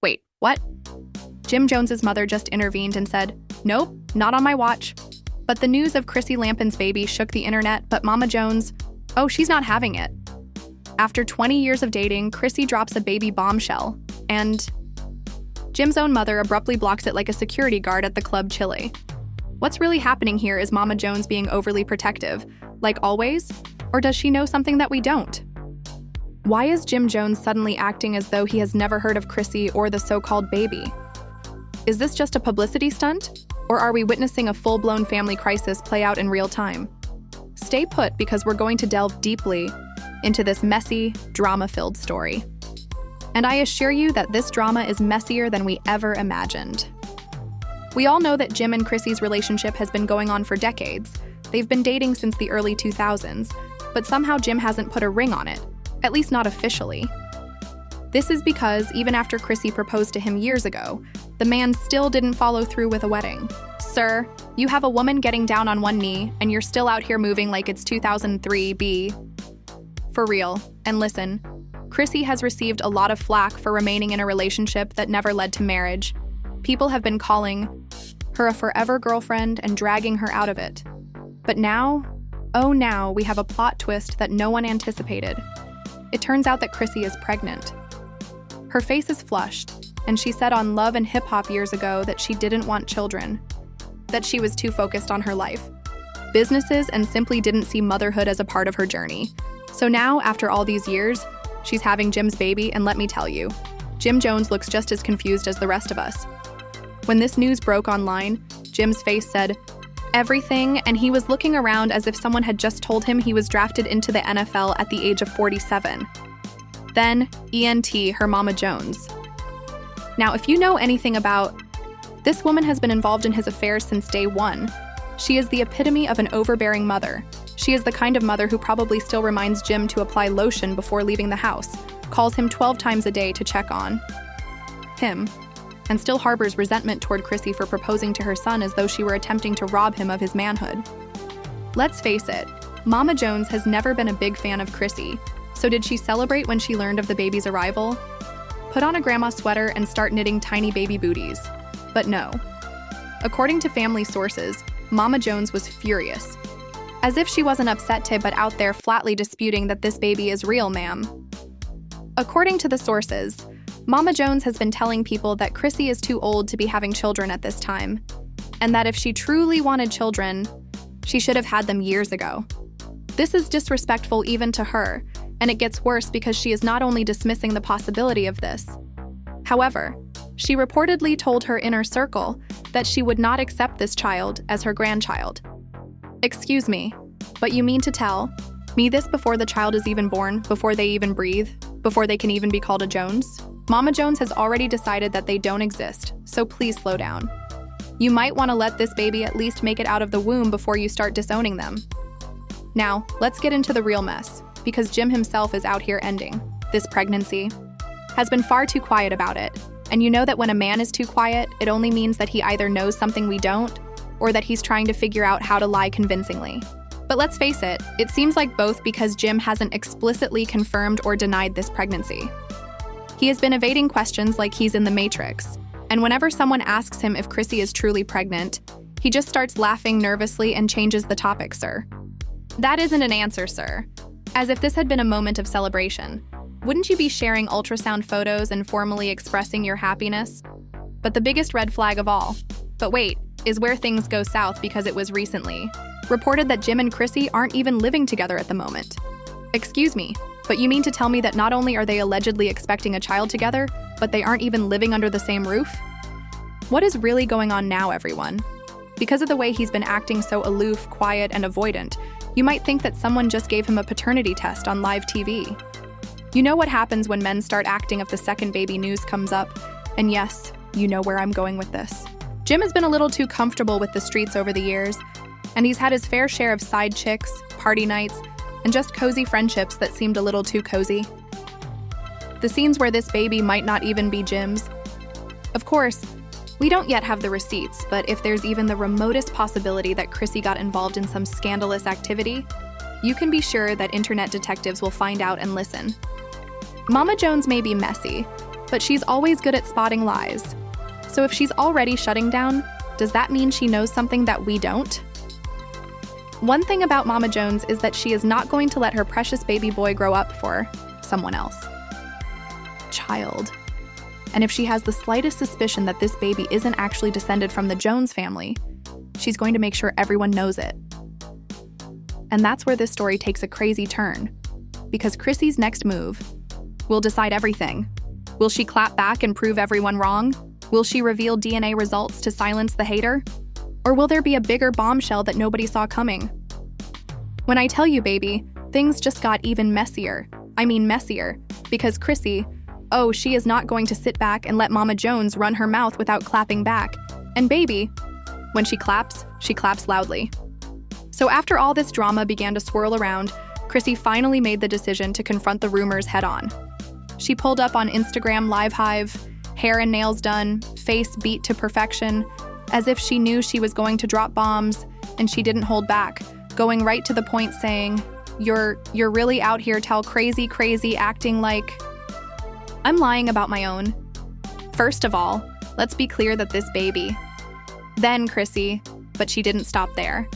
Wait, what? Jim Jones's mother just intervened and said, "Nope, not on my watch." But the news of Chrissy Lampkin's baby shook the internet, but Mama Jones, oh, she's not having it. After 20 years of dating, Chrissy drops a baby bombshell, and Jim's own mother abruptly blocks it like a security guard at the Club Chile. What's really happening here? Is Mama Jones being overly protective, like always? Or does she know something that we don't? Why is Jim Jones suddenly acting as though he has never heard of Chrissy or the so-called baby? Is this just a publicity stunt? Or are we witnessing a full-blown family crisis play out in real time? Stay put, because we're going to delve deeply into this messy, drama-filled story. And I assure you that this drama is messier than we ever imagined. We all know that Jim and Chrissy's relationship has been going on for decades. They've been dating since the early 2000s, but somehow Jim hasn't put a ring on it, at least not officially. This is because even after Chrissy proposed to him years ago, the man still didn't follow through with a wedding. Sir, you have a woman getting down on one knee, and you're still out here moving like it's 2003 B. For real. And listen, Chrissy has received a lot of flack for remaining in a relationship that never led to marriage. People have been calling her a forever girlfriend and dragging her out of it. But now, oh now, we have a plot twist that no one anticipated. It turns out that Chrissy is pregnant. Her face is flushed, and she said on Love and Hip Hop years ago that she didn't want children, that she was too focused on her life, businesses, and simply didn't see motherhood as a part of her journey. So now, after all these years, she's having Jim's baby, and let me tell you, Jim Jones looks just as confused as the rest of us. When this news broke online, Jim's face said everything, and he was looking around as if someone had just told him he was drafted into the NFL at the age of 47. Then, ENT, her Mama Jones. Now, if you know anything about, this woman has been involved in his affairs since day one. She is the epitome of an overbearing mother. She is the kind of mother who probably still reminds Jim to apply lotion before leaving the house, calls him 12 times a day to check on him, and still harbors resentment toward Chrissy for proposing to her son as though she were attempting to rob him of his manhood. Let's face it, Mama Jones has never been a big fan of Chrissy, so did she celebrate when she learned of the baby's arrival? Put on a grandma sweater and start knitting tiny baby booties. But no. According to family sources, Mama Jones was furious. As if she wasn't upset to, but out there flatly disputing that this baby is real, ma'am. According to the sources, Mama Jones has been telling people that Chrissy is too old to be having children at this time, and that if she truly wanted children, she should have had them years ago. This is disrespectful even to her, and it gets worse because she is not only dismissing the possibility of this. However, she reportedly told her inner circle that she would not accept this child as her grandchild. Excuse me, but you mean to tell me this before the child is even born, before they even breathe, before they can even be called a Jones? Mama Jones has already decided that they don't exist, so please slow down. You might want to let this baby at least make it out of the womb before you start disowning them. Now, let's get into the real mess, because Jim himself is out here ending this pregnancy. Has been far too quiet about it, and you know that when a man is too quiet, it only means that he either knows something we don't, or that he's trying to figure out how to lie convincingly. But let's face it, it seems like both, because Jim hasn't explicitly confirmed or denied this pregnancy. He has been evading questions like he's in the Matrix, and whenever someone asks him if Chrissy is truly pregnant, he just starts laughing nervously and changes the topic, sir. That isn't an answer, sir. As if this had been a moment of celebration. Wouldn't you be sharing ultrasound photos and formally expressing your happiness? But the biggest red flag of all, but wait, is where things go south, because it was recently reported that Jim and Chrissy aren't even living together at the moment. Excuse me, but you mean to tell me that not only are they allegedly expecting a child together, but they aren't even living under the same roof? What is really going on now, everyone? Because of the way he's been acting so aloof, quiet, and avoidant, you might think that someone just gave him a paternity test on live TV. You know what happens when men start acting if the second baby news comes up, and yes, you know where I'm going with this. Jim has been a little too comfortable with the streets over the years, and he's had his fair share of side chicks, party nights, and just cozy friendships that seemed a little too cozy. The scenes where this baby might not even be Jim's. Of course, we don't yet have the receipts, but if there's even the remotest possibility that Chrissy got involved in some scandalous activity, you can be sure that internet detectives will find out and listen. Mama Jones may be messy, But she's always good at spotting lies. So if she's already shutting down, does that mean she knows something that we don't? One thing about Mama Jones is that she is not going to let her precious baby boy grow up for someone else. Child. And if she has the slightest suspicion that this baby isn't actually descended from the Jones family, she's going to make sure everyone knows it. And that's where this story takes a crazy turn, because Chrissy's next move will decide everything. Will she clap back and prove everyone wrong? Will she reveal DNA results to silence the hater? Or will there be a bigger bombshell that nobody saw coming? When I tell you, baby, things just got even messier. I mean messier, because Chrissy, she is not going to sit back and let Mama Jones run her mouth without clapping back. And baby, when she claps loudly. So after all this drama began to swirl around, Chrissy finally made the decision to confront the rumors head-on. She pulled up on Instagram Live Hive, hair and nails done, face beat to perfection, as if she knew she was going to drop bombs, and she didn't hold back, going right to the point saying, You're really out here crazy acting like I'm lying about my own. First of all, let's be clear that this baby. Then Chrissy, but she didn't stop there.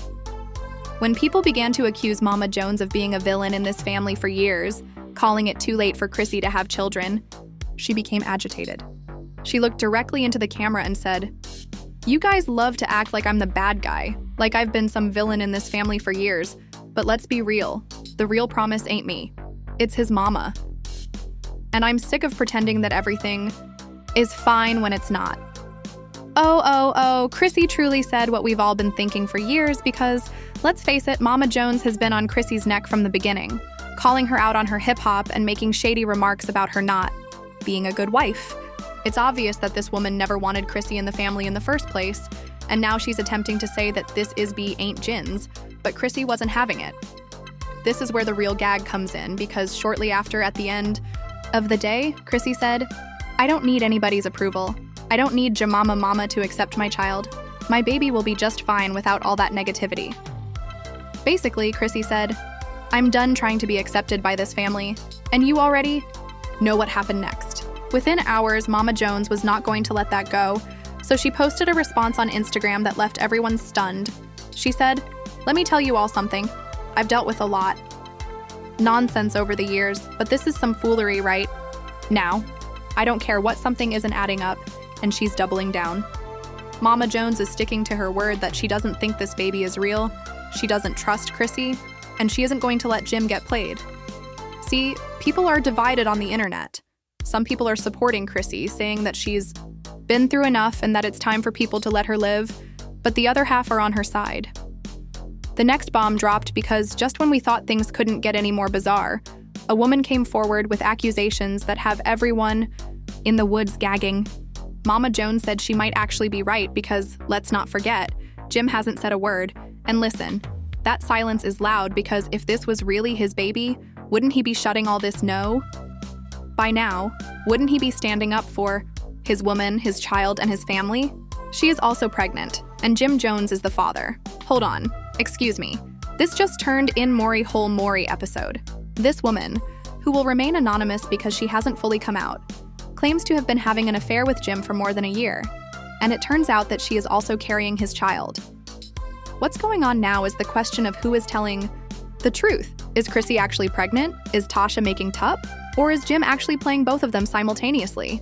When people began to accuse Mama Jones of being a villain in this family for years, calling it too late for Chrissy to have children, she became agitated. She looked directly into the camera and said, "You guys love to act like I'm the bad guy, like I've been some villain in this family for years, but let's be real. The real promise ain't me. It's his mama. And I'm sick of pretending that everything is fine when it's not." Chrissy truly said what we've all been thinking for years because, let's face it, Mama Jones has been on Chrissy's neck from the beginning, calling her out on her hip-hop and making shady remarks about her not being a good wife. It's obvious that this woman never wanted Chrissy in the family in the first place, and now she's attempting to say that this Isby ain't Jin's, but Chrissy wasn't having it. This is where the real gag comes in, because shortly after, at the end of the day, Chrissy said, "I don't need anybody's approval. I don't need Jamama Mama to accept my child. My baby will be just fine without all that negativity." Basically, Chrissy said, "I'm done trying to be accepted by this family, and you already know what happened next." Within hours, Mama Jones was not going to let that go, so she posted a response on Instagram that left everyone stunned. She said, "Let me tell you all something. I've dealt with a lot. Nonsense over the years, but this is some foolery right now. I don't care what something isn't adding up," and she's doubling down. Mama Jones is sticking to her word that she doesn't think this baby is real, she doesn't trust Chrissy, and she isn't going to let Jim get played. See, people are divided on the internet. Some people are supporting Chrissy, saying that she's been through enough and that it's time for people to let her live, but the other half are on her side. The next bomb dropped because just when we thought things couldn't get any more bizarre, a woman came forward with accusations that have everyone in the woods gagging. Mama Jones said she might actually be right because, let's not forget, Jim hasn't said a word. And listen, that silence is loud because if this was really his baby, wouldn't he be shutting all this no? By now, wouldn't he be standing up for his woman, his child, and his family? She is also pregnant, and Jim Jones is the father. Hold on, excuse me. This just turned in Maury Hole Maury episode. This woman, who will remain anonymous because she hasn't fully come out, claims to have been having an affair with Jim for more than a year, and it turns out that she is also carrying his child. What's going on now is the question of who is telling the truth. Is Chrissy actually pregnant? Is Tasha making tup? Or is Jim actually playing both of them simultaneously?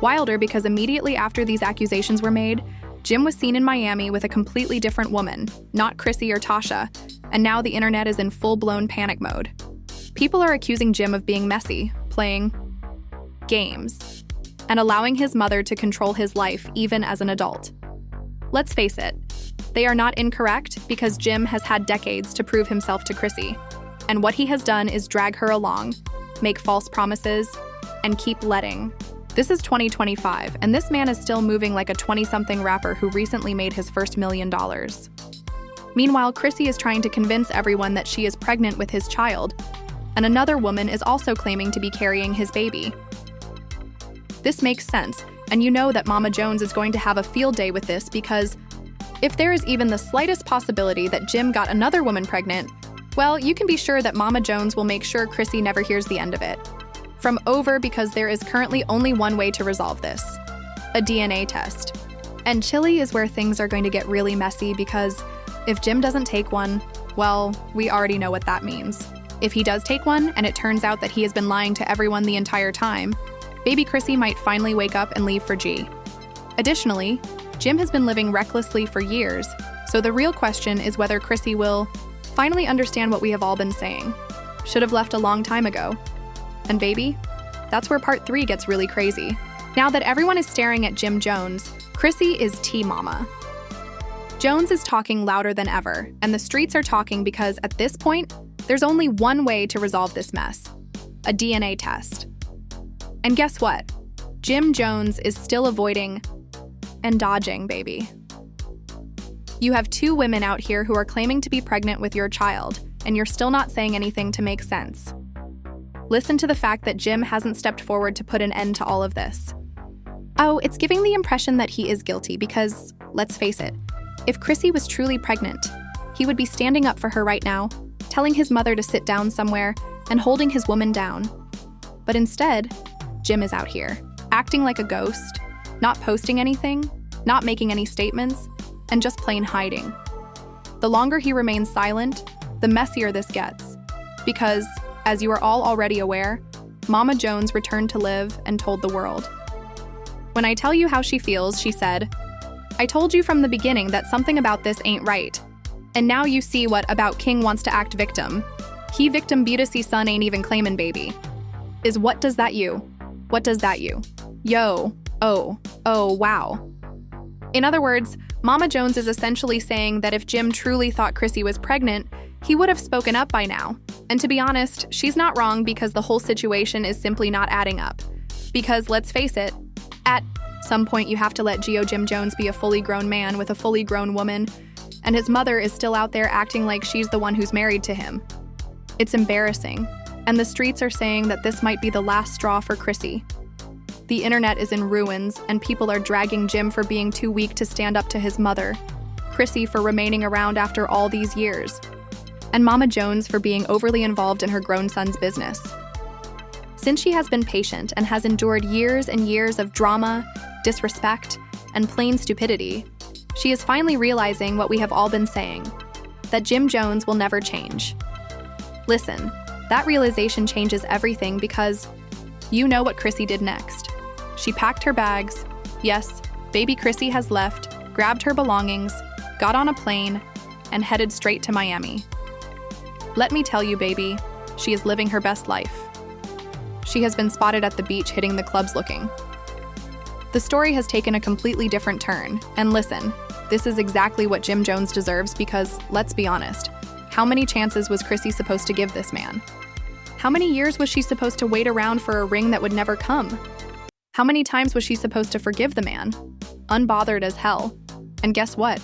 Wilder because immediately after these accusations were made, Jim was seen in Miami with a completely different woman, not Chrissy or Tasha, and now the internet is in full-blown panic mode. People are accusing Jim of being messy, playing games, and allowing his mother to control his life even as an adult. Let's face it, they are not incorrect because Jim has had decades to prove himself to Chrissy, and what he has done is drag her along, make false promises, and keep letting. This is 2025, and this man is still moving like a 20-something rapper who recently made his first $1 million. Meanwhile, Chrissy is trying to convince everyone that she is pregnant with his child, and another woman is also claiming to be carrying his baby. This makes sense, and you know that Mama Jones is going to have a field day with this because if there is even the slightest possibility that Jim got another woman pregnant, well, you can be sure that Mama Jones will make sure Chrissy never hears the end of it. from over because there is currently only one way to resolve this: a DNA test. And Chile is where things are going to get really messy because if Jim doesn't take one, well, we already know what that means. If he does take one and it turns out that he has been lying to everyone the entire time, baby Chrissy might finally wake up and leave for G. Additionally, Jim has been living recklessly for years, so the real question is whether Chrissy will finally understand what we have all been saying. Should have left a long time ago. And baby, that's where part 3 gets really crazy. Now that everyone is staring at Jim Jones, Chrissy is T-Mama. Jones is talking louder than ever, and the streets are talking because at this point, there's only one way to resolve this mess: a DNA test. And guess what? Jim Jones is still avoiding and dodging, baby. You have 2 women out here who are claiming to be pregnant with your child, and you're still not saying anything to make sense. Listen to the fact that Jim hasn't stepped forward to put an end to all of this. Oh, it's giving the impression that he is guilty because, let's face it, if Chrissy was truly pregnant, he would be standing up for her right now, telling his mother to sit down somewhere and holding his woman down. But instead, Jim is out here, acting like a ghost, not posting anything, not making any statements, and just plain hiding. The longer he remains silent, the messier this gets. Because, as you are all already aware, Mama Jones returned to live and told the world. When I tell you how she feels, she said, "I told you from the beginning that something about this ain't right. And now you see what about King wants to act victim. He victim beauty son ain't even claiming baby. Is what does that you? What does that you? Yo, oh, wow." In other words, Mama Jones is essentially saying that if Jim truly thought Chrissy was pregnant, he would have spoken up by now. And to be honest, she's not wrong because the whole situation is simply not adding up. Because let's face it, at some point you have to let Jim Jones be a fully grown man with a fully grown woman, and his mother is still out there acting like she's the one who's married to him. It's embarrassing, and the streets are saying that this might be the last straw for Chrissy. The internet is in ruins, and people are dragging Jim for being too weak to stand up to his mother, Chrissy for remaining around after all these years, and Mama Jones for being overly involved in her grown son's business. Since she has been patient and has endured years and years of drama, disrespect, and plain stupidity, she is finally realizing what we have all been saying, that Jim Jones will never change. Listen, that realization changes everything because you know what Chrissy did next. She packed her bags. Yes, baby Chrissy has left, grabbed her belongings, got on a plane, and headed straight to Miami. Let me tell you, baby, she is living her best life. She has been spotted at the beach hitting the clubs looking. The story has taken a completely different turn, and listen, this is exactly what Jim Jones deserves because, let's be honest, how many chances was Chrissy supposed to give this man? How many years was she supposed to wait around for a ring that would never come? How many times was she supposed to forgive the man? Unbothered as hell. And guess what?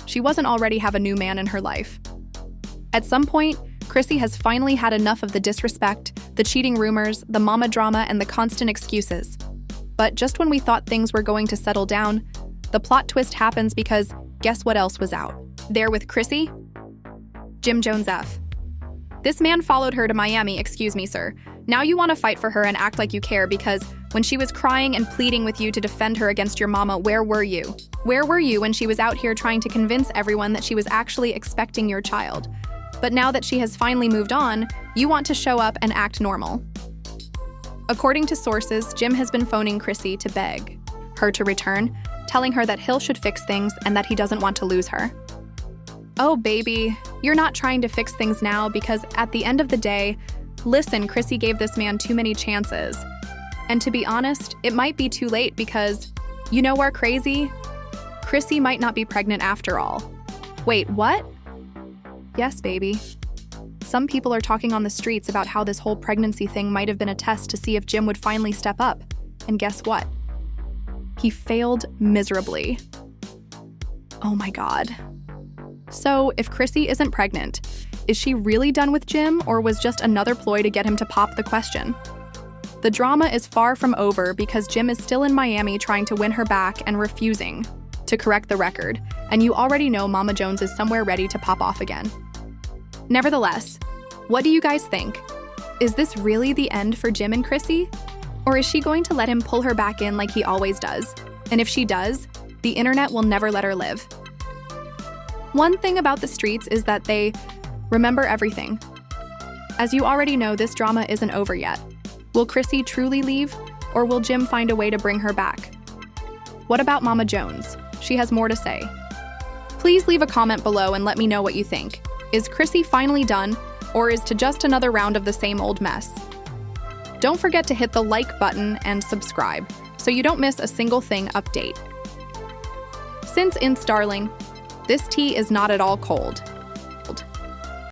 She wasn't already have a new man in her life. At some point, Chrissy has finally had enough of the disrespect, the cheating rumors, the mama drama, and the constant excuses. But just when we thought things were going to settle down, the plot twist happens because guess what else was out? There with Chrissy? Jim Jones F. This man followed her to Miami, excuse me, sir. Now you want to fight for her and act like you care because when she was crying and pleading with you to defend her against your mama, where were you? Where were you when she was out here trying to convince everyone that she was actually expecting your child? But now that she has finally moved on, you want to show up and act normal. According to sources, Jim has been phoning Chrissy to beg her to return, telling her that Hill should fix things and that he doesn't want to lose her. Oh, baby, you're not trying to fix things now because at the end of the day, listen, Chrissy gave this man too many chances. And to be honest, it might be too late because, you know where crazy? Chrissy might not be pregnant after all. Wait, what? Yes, baby. Some people are talking on the streets about how this whole pregnancy thing might have been a test to see if Jim would finally step up. And guess what? He failed miserably. Oh my God. So, if Chrissy isn't pregnant, is she really done with Jim or was just another ploy to get him to pop the question? The drama is far from over because Jim is still in Miami trying to win her back and refusing to correct the record, and you already know Mama Jones is somewhere ready to pop off again. Nevertheless, what do you guys think? Is this really the end for Jim and Chrissy? Or is she going to let him pull her back in like he always does? And if she does, the internet will never let her live. One thing about the streets is that they remember everything. As you already know, this drama isn't over yet. Will Chrissy truly leave, or will Jim find a way to bring her back? What about Mama Jones? She has more to say. Please leave a comment below and let me know what you think. Is Chrissy finally done, or is it just another round of the same old mess? Don't forget to hit the like button and subscribe so you don't miss a single thing update. Since in Starling, this tea is not at all cold.